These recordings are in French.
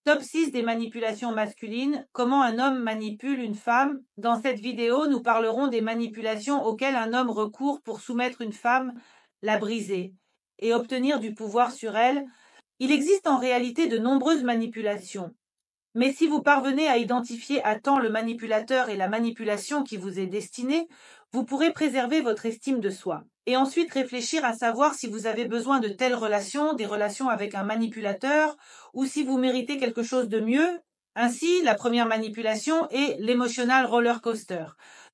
Top 6 des manipulations masculines, comment un homme manipule une femme. Dans cette vidéo, nous parlerons des manipulations auxquelles un homme recourt pour soumettre une femme, la briser et obtenir du pouvoir sur elle. Il existe en réalité de nombreuses manipulations. Mais si vous parvenez à identifier à temps le manipulateur et la manipulation qui vous est destinée, vous pourrez préserver votre estime de soi. Et ensuite réfléchir à savoir si vous avez besoin de telles relations, des relations avec un manipulateur, ou si vous méritez quelque chose de mieux. Ainsi, la première manipulation est l'emotional roller coaster.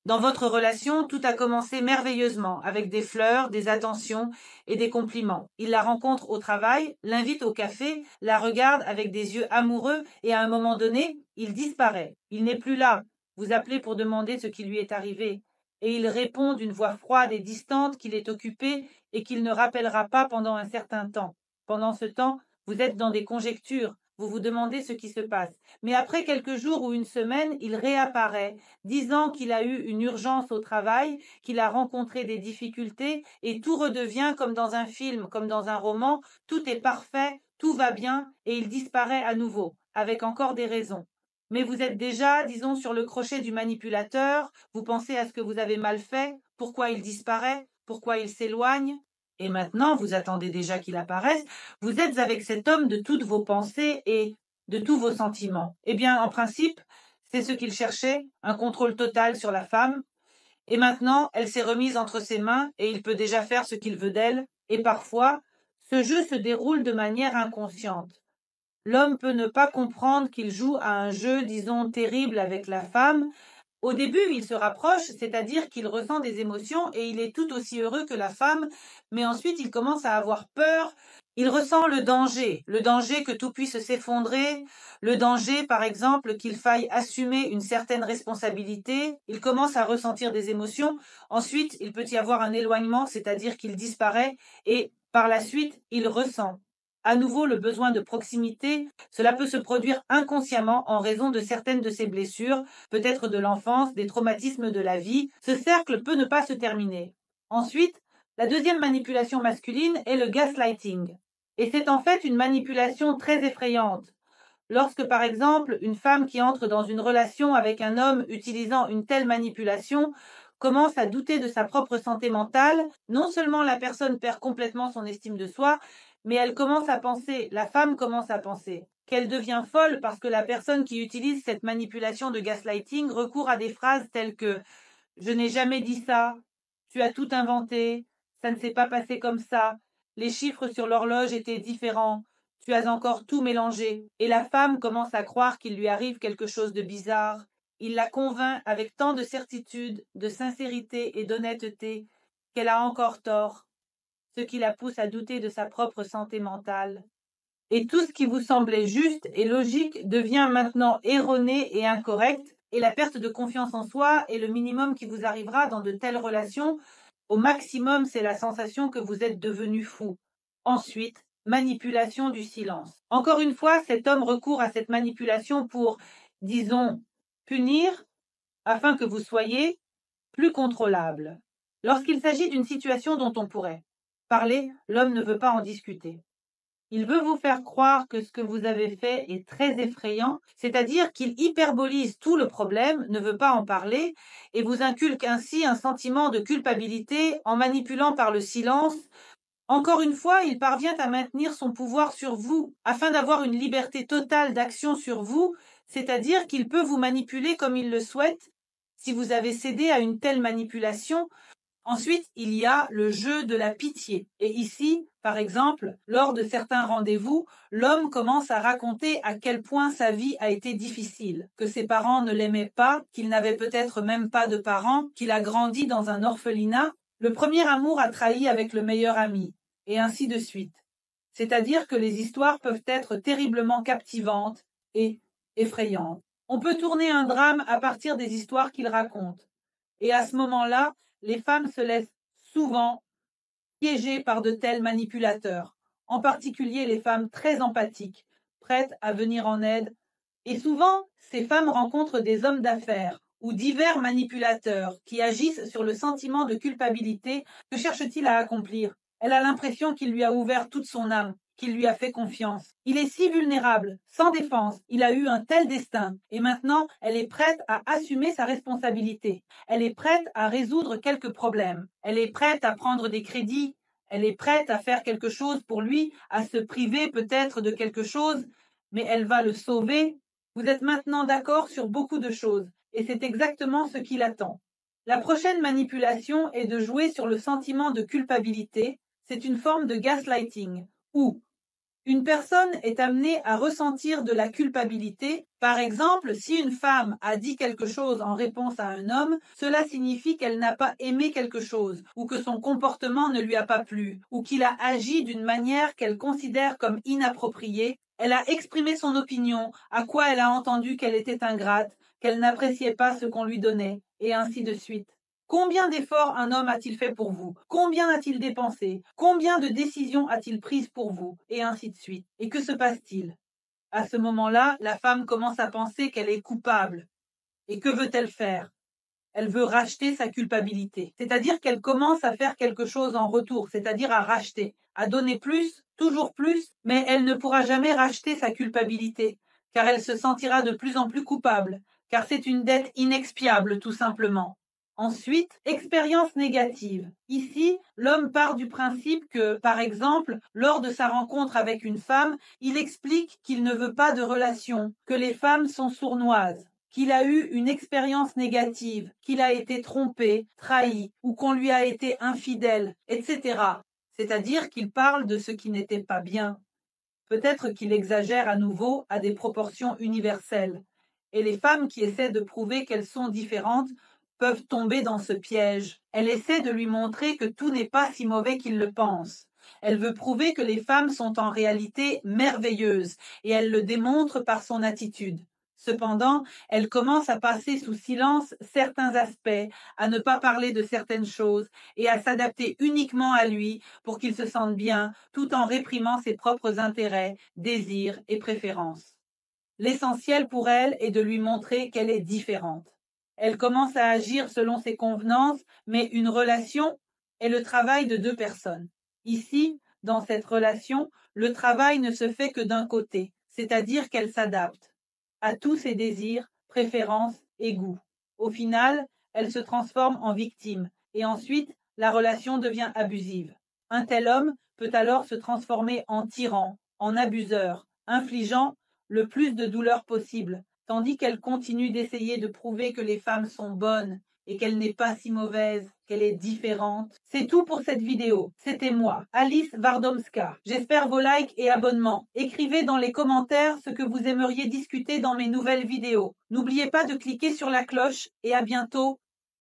Dans votre relation, tout a commencé merveilleusement, avec des fleurs, des attentions et des compliments. Il la rencontre au travail, l'invite au café, la regarde avec des yeux amoureux et à un moment donné, il disparaît. Il n'est plus là. Vous appelez pour demander ce qui lui est arrivé. Et il répond d'une voix froide et distante qu'il est occupé et qu'il ne rappellera pas pendant un certain temps. Pendant ce temps, vous êtes dans des conjectures. Vous vous demandez ce qui se passe. Mais après quelques jours ou une semaine, il réapparaît, disant qu'il a eu une urgence au travail, qu'il a rencontré des difficultés, et tout redevient comme dans un film, comme dans un roman, tout est parfait, tout va bien, et il disparaît à nouveau, avec encore des raisons. Mais vous êtes déjà, disons, sur le crochet du manipulateur, vous pensez à ce que vous avez mal fait, pourquoi il disparaît, pourquoi il s'éloigne, et maintenant vous attendez déjà qu'il apparaisse, vous êtes avec cet homme de toutes vos pensées et de tous vos sentiments. Eh bien, en principe, c'est ce qu'il cherchait, un contrôle total sur la femme. Et maintenant, elle s'est remise entre ses mains et il peut déjà faire ce qu'il veut d'elle. Et parfois, ce jeu se déroule de manière inconsciente. L'homme peut ne pas comprendre qu'il joue à un jeu, disons, terrible avec la femme. Au début, il se rapproche, c'est-à-dire qu'il ressent des émotions et il est tout aussi heureux que la femme, mais ensuite il commence à avoir peur. Il ressent le danger que tout puisse s'effondrer, le danger, par exemple, qu'il faille assumer une certaine responsabilité. Il commence à ressentir des émotions. Ensuite, il peut y avoir un éloignement, c'est-à-dire qu'il disparaît et par la suite, il ressent à nouveau le besoin de proximité. Cela peut se produire inconsciemment en raison de certaines de ses blessures, peut-être de l'enfance, des traumatismes de la vie. Ce cercle peut ne pas se terminer. Ensuite, la deuxième manipulation masculine est le gaslighting. Et c'est en fait une manipulation très effrayante. Lorsque, par exemple, une femme qui entre dans une relation avec un homme utilisant une telle manipulation commence à douter de sa propre santé mentale, non seulement la personne perd complètement son estime de soi, mais elle commence à penser, la femme commence à penser, qu'elle devient folle parce que la personne qui utilise cette manipulation de gaslighting recourt à des phrases telles que je n'ai jamais dit ça, tu as tout inventé, ça ne s'est pas passé comme ça, les chiffres sur l'horloge étaient différents, tu as encore tout mélangé. Et la femme commence à croire qu'il lui arrive quelque chose de bizarre. Il la convainc avec tant de certitude, de sincérité et d'honnêteté qu'elle a encore tort, ce qui la pousse à douter de sa propre santé mentale. Et tout ce qui vous semblait juste et logique devient maintenant erroné et incorrect, et la perte de confiance en soi est le minimum qui vous arrivera dans de telles relations. Au maximum, c'est la sensation que vous êtes devenu fou. Ensuite, manipulation du silence. Encore une fois, cet homme recourt à cette manipulation pour, disons, punir, afin que vous soyez plus contrôlable. Lorsqu'il s'agit d'une situation dont on pourrait parler, l'homme ne veut pas en discuter. Il veut vous faire croire que ce que vous avez fait est très effrayant, c'est-à-dire qu'il hyperbolise tout le problème, ne veut pas en parler, et vous inculque ainsi un sentiment de culpabilité en manipulant par le silence. Encore une fois, il parvient à maintenir son pouvoir sur vous, afin d'avoir une liberté totale d'action sur vous, c'est-à-dire qu'il peut vous manipuler comme il le souhaite. Si vous avez cédé à une telle manipulation, ensuite, il y a le jeu de la pitié. Et ici, par exemple, lors de certains rendez-vous, l'homme commence à raconter à quel point sa vie a été difficile, que ses parents ne l'aimaient pas, qu'il n'avait peut-être même pas de parents, qu'il a grandi dans un orphelinat. Le premier amour a trahi avec le meilleur ami, et ainsi de suite. C'est-à-dire que les histoires peuvent être terriblement captivantes et effrayantes. On peut tourner un drame à partir des histoires qu'il raconte. Et à ce moment-là, les femmes se laissent souvent piéger par de tels manipulateurs, en particulier les femmes très empathiques, prêtes à venir en aide. Et souvent, ces femmes rencontrent des hommes d'affaires ou divers manipulateurs qui agissent sur le sentiment de culpabilité. Que cherche-t-il à accomplir? Elle a l'impression qu'il lui a ouvert toute son âme. qu'il lui a fait confiance. Il est si vulnérable, sans défense, il a eu un tel destin, et maintenant elle est prête à assumer sa responsabilité. Elle est prête à résoudre quelques problèmes. Elle est prête à prendre des crédits. Elle est prête à faire quelque chose pour lui, à se priver peut-être de quelque chose, mais elle va le sauver. Vous êtes maintenant d'accord sur beaucoup de choses, et c'est exactement ce qu'il attend. La prochaine manipulation est de jouer sur le sentiment de culpabilité. C'est une forme de gaslighting, où une personne est amenée à ressentir de la culpabilité. Par exemple, si une femme a dit quelque chose en réponse à un homme, cela signifie qu'elle n'a pas aimé quelque chose, ou que son comportement ne lui a pas plu, ou qu'il a agi d'une manière qu'elle considère comme inappropriée. Elle a exprimé son opinion, à quoi elle a entendu qu'elle était ingrate, qu'elle n'appréciait pas ce qu'on lui donnait, et ainsi de suite. Combien d'efforts un homme a-t-il fait pour vous? Combien a-t-il dépensé? Combien de décisions a-t-il prises pour vous? Et ainsi de suite. Et que se passe-t-il? À ce moment-là, la femme commence à penser qu'elle est coupable. Et que veut-elle faire? Elle veut racheter sa culpabilité. C'est-à-dire qu'elle commence à faire quelque chose en retour, c'est-à-dire à racheter, à donner plus, toujours plus, mais elle ne pourra jamais racheter sa culpabilité, car elle se sentira de plus en plus coupable, car c'est une dette inexpiable, tout simplement. Ensuite, expérience négative. Ici, l'homme part du principe que, par exemple, lors de sa rencontre avec une femme, il explique qu'il ne veut pas de relation, que les femmes sont sournoises, qu'il a eu une expérience négative, qu'il a été trompé, trahi, ou qu'on lui a été infidèle, etc. C'est-à-dire qu'il parle de ce qui n'était pas bien. Peut-être qu'il exagère à nouveau à des proportions universelles. Et les femmes qui essaient de prouver qu'elles sont différentes peuvent tomber dans ce piège. Elle essaie de lui montrer que tout n'est pas si mauvais qu'il le pense. Elle veut prouver que les femmes sont en réalité merveilleuses, et elle le démontre par son attitude. Cependant, elle commence à passer sous silence certains aspects, à ne pas parler de certaines choses, et à s'adapter uniquement à lui pour qu'il se sente bien, tout en réprimant ses propres intérêts, désirs et préférences. L'essentiel pour elle est de lui montrer qu'elle est différente. Elle commence à agir selon ses convenances, mais une relation est le travail de deux personnes. Ici, dans cette relation, le travail ne se fait que d'un côté, c'est-à-dire qu'elle s'adapte à tous ses désirs, préférences et goûts. Au final, elle se transforme en victime, et ensuite, la relation devient abusive. Un tel homme peut alors se transformer en tyran, en abuseur, infligeant le plus de douleur possible, tandis qu'elle continue d'essayer de prouver que les femmes sont bonnes et qu'elle n'est pas si mauvaise, qu'elle est différente. C'est tout pour cette vidéo. C'était moi, Alice Wardomska. J'espère vos likes et abonnements. Écrivez dans les commentaires ce que vous aimeriez discuter dans mes nouvelles vidéos. N'oubliez pas de cliquer sur la cloche et à bientôt